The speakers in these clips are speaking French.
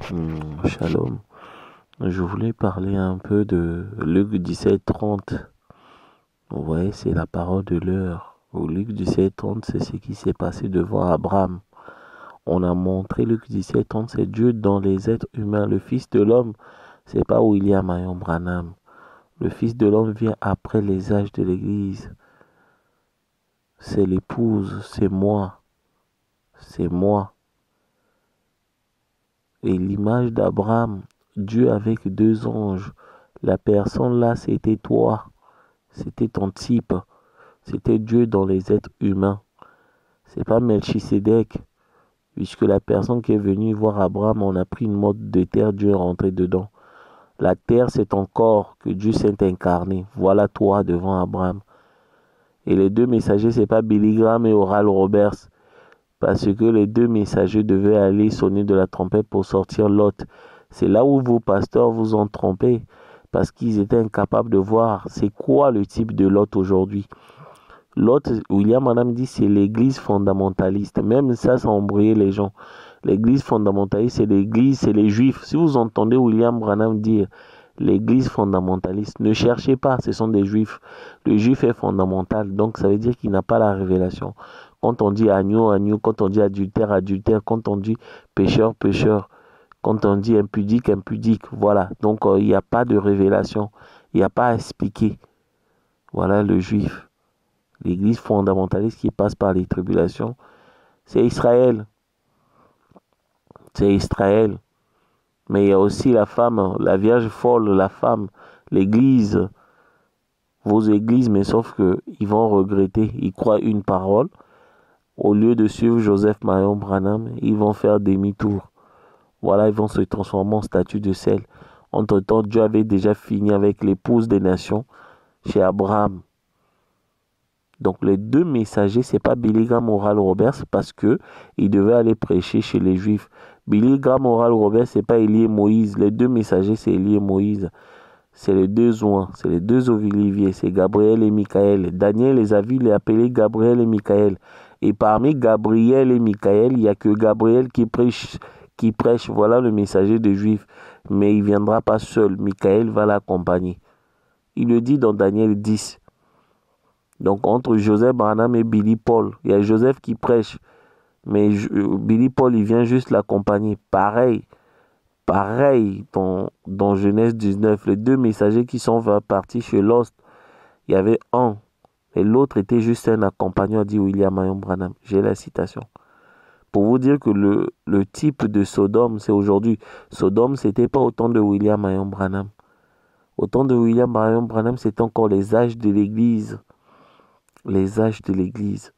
Shalom. Je voulais parler un peu de Luc 17:30. Ouais, c'est la parole de l'heure. Au Luc 17:30, c'est ce qui s'est passé devant Abraham. On a montré Luc 17:30, c'est Dieu dans les êtres humains. Le Fils de l'homme, c'est pas William Marion Branham. Le Fils de l'homme vient après les âges de l'Église. C'est l'épouse, c'est moi. C'est moi. Et l'image d'Abraham, Dieu avec deux anges. La personne là, c'était toi. C'était ton type. C'était Dieu dans les êtres humains. C'est pas Melchisédek. Puisque la personne qui est venue voir Abraham, on a pris une mode de terre, Dieu est rentré dedans. La terre, c'est ton corps que Dieu s'est incarné. Voilà toi devant Abraham. Et les deux messagers, c'est pas Billy Graham et Oral Roberts. Parce que les deux messagers devaient aller sonner de la trompette pour sortir Lot. C'est là où vos pasteurs vous ont trompé. Parce qu'ils étaient incapables de voir c'est quoi le type de Lot aujourd'hui. Lot, William Branham dit, c'est l'église fondamentaliste. Même ça a embrouillé les gens. L'église fondamentaliste, c'est l'église, c'est les juifs. Si vous entendez William Branham dire l'église fondamentaliste, ne cherchez pas, ce sont des juifs. Le juif est fondamental, donc ça veut dire qu'il n'a pas la révélation. Quand on dit agneau, agneau, quand on dit adultère, adultère, quand on dit pécheur, pécheur, quand on dit impudique, impudique, voilà. Donc il n'y a pas de révélation, il n'y a pas à expliquer. Voilà le juif. L'église fondamentaliste qui passe par les tribulations, c'est Israël. C'est Israël. Mais il y a aussi la femme, la Vierge folle, la femme, l'église, vos églises, mais sauf qu'ils vont regretter. Ils croient une parole. Au lieu de suivre Joseph Marion Branham, ils vont faire demi-tour. Voilà, ils vont se transformer en statue de sel. Entre-temps, Dieu avait déjà fini avec l'épouse des nations chez Abraham. Donc les deux messagers, c'est pas Billy Graham Oral Roberts parce que il devait aller prêcher chez les Juifs. Billy Graham Oral Roberts, c'est pas Élie et Moïse. Les deux messagers, c'est Élie et Moïse. C'est les deux oins, c'est les deux oliviers, c'est Gabriel et Michaël. Daniel les a vus les appeler Gabriel et Michaël. Et parmi Gabriel et Michaël, il n'y a que Gabriel qui prêche. Voilà le messager des Juifs. Mais il ne viendra pas seul. Michaël va l'accompagner. Il le dit dans Daniel 10. Donc entre Joseph Branham et Billy Paul, il y a Joseph qui prêche. Mais Billy Paul, il vient juste l'accompagner. Pareil dans Genèse 19. Les deux messagers qui sont partis chez Lost, il y avait un. Et l'autre était juste un accompagnant, dit William Marion Branham. J'ai la citation. Pour vous dire que le type de Sodome, c'est aujourd'hui. Sodome, c'était pas autant de William Marion Branham. Autant de William Marion Branham, c'est encore les âges de l'Église. Les âges de l'Église.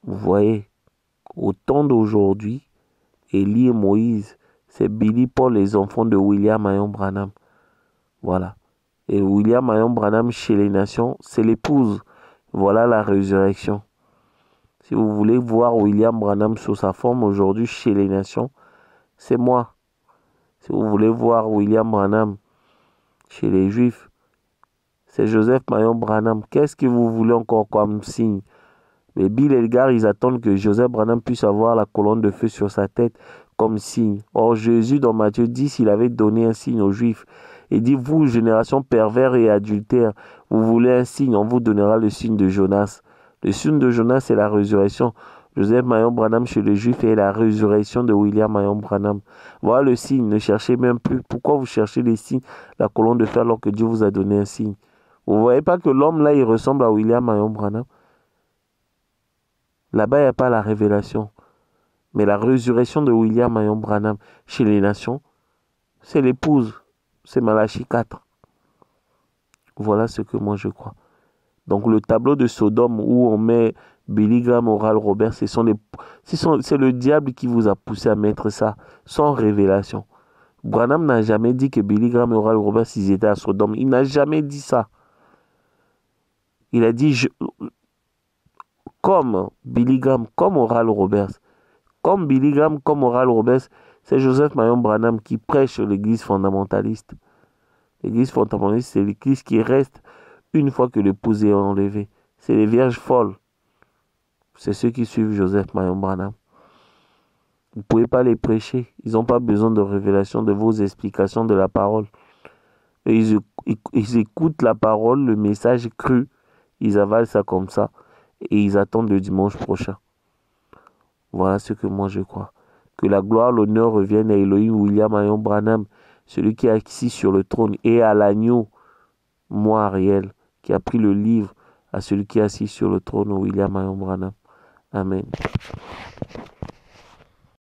Vous voyez, au temps d'aujourd'hui, Élie et Moïse, c'est Billy Paul, les enfants de William Marion Branham. Voilà. Et William Marion Branham chez les nations, c'est l'épouse. Voilà la résurrection. Si vous voulez voir William Branham sous sa forme aujourd'hui chez les nations, c'est moi. Si vous voulez voir William Branham chez les Juifs, c'est Joseph Marion Branham. Qu'est-ce que vous voulez encore comme signe? Les Bill Edgar, ils attendent que Joseph Branham puisse avoir la colonne de feu sur sa tête comme signe. Or, Jésus, dans Matthieu 10, il avait donné un signe aux Juifs. Il dit, vous, génération pervers et adultère, vous voulez un signe, on vous donnera le signe de Jonas. Le signe de Jonas, c'est la résurrection. Joseph Marion Branham chez les Juifs est la résurrection de William Marion Branham. Voilà le signe, ne cherchez même plus. Pourquoi vous cherchez les signes, la colonne de feu, alors que Dieu vous a donné un signe? Vous ne voyez pas que l'homme là, il ressemble à William Marion Branham? Là-bas, il n'y a pas la révélation. Mais la résurrection de William Marion Branham chez les nations, c'est l'épouse. C'est Malachie 4. Voilà ce que moi je crois. Donc le tableau de Sodome où on met Billy Graham, Oral Roberts, c'est le diable qui vous a poussé à mettre ça sans révélation. Branham n'a jamais dit que Billy Graham et Oral Roberts, ils étaient à Sodome. Il n'a jamais dit ça. Il a dit comme Billy Graham, comme Oral Roberts. Comme Billy Graham, comme Oral Roberts, c'est Joseph Marion Branham qui prêche l'église fondamentaliste. L'église fondamentaliste, c'est l'église qui reste une fois que l'épouse est enlevée. C'est les vierges folles. C'est ceux qui suivent Joseph Marion Branham. Vous ne pouvez pas les prêcher. Ils n'ont pas besoin de révélation, de vos explications de la parole. Et ils écoutent la parole, le message cru. Ils avalent ça comme ça. Et ils attendent le dimanche prochain. Voilà ce que moi je crois. Que la gloire, l'honneur reviennent à Elohim William Ayon Branham, celui qui est assis sur le trône, et à l'agneau, moi Ariel, qui a pris le livre, à celui qui est assis sur le trône, William Ayon Branham. Amen.